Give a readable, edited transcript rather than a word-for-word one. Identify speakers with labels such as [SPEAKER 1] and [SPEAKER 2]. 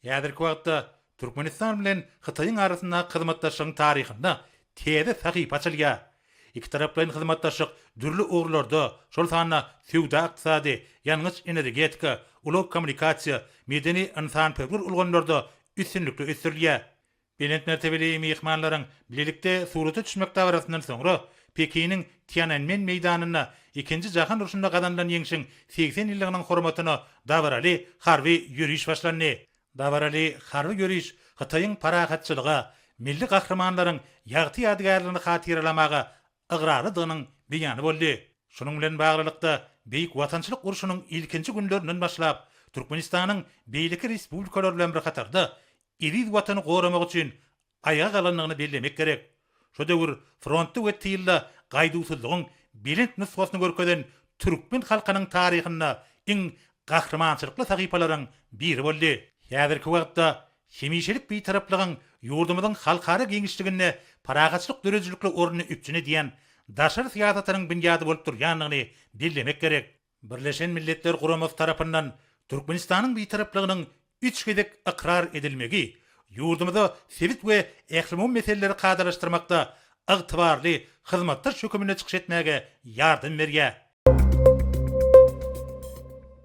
[SPEAKER 1] Häzirki wagtda Türkmenistan bilen Hytaýyň arasynda hyzmatdaşlygyň taryhynda täze sahypa açylýar. İki taraplaryň hyzmatdaşlyk dürli ugrlarda, şol sanyna sewda ykdysady, ýalňyç energetika, ulug kommunikasiýa, medeni insan-pöwür ulgamlarda üstünlikli ösürilýär. Belent mertebeli mehmanlaryň bilelikde surata düşmek dawarasyndan soňra Pekiniň Tiananmen meýdanyna 2-nji jahan uruşynda gazanlan ýeňşiň 80 ýyllygynyň hormatyna dawaraly harby ýürüýüş başlandy. Dawaraly harby ýürüýüş Hytaýyň paragatçylyga, milli gahramanlaryň ýagty ýadygärligini hatyralamaga ygaralydygynyň beýany boldy. Şunuň bilen baglylykda beýik watançylyk uruşynyň ilkinji günlerinden başlap Türkmenistanyň beýleki respublikalary bilen bir hatarda iriz watany goramak üçin ayağa galanlygyny bellemek gerek. Şo döwür frontda ötdi ýylda gaýdusuzlygyň bilent nüsgasyny görkeden türkmen halkynyň taryhynda iň gahramançylykly sahypalaryň biri boldy. Häzirki wagtda hemişelik beýtaraplygyň ýurdumyzyň halkara geňişligine paragatçylyk dörejilikli orny üpçüne diýen daşary syýasatynyň bünyady bolup durýanlygyny bellemek gerek. Birleşen Milletler Guramasy tarapyndan Türkmenistanyň beýtaraplygynyň 3 gezek ikrar edilmegi, ýurdumyza sewit we ählimon meseleleri kadalaşdyrmakda ygtybarly hyzmatlar çökümine çykyş etmäge ýardym berýär.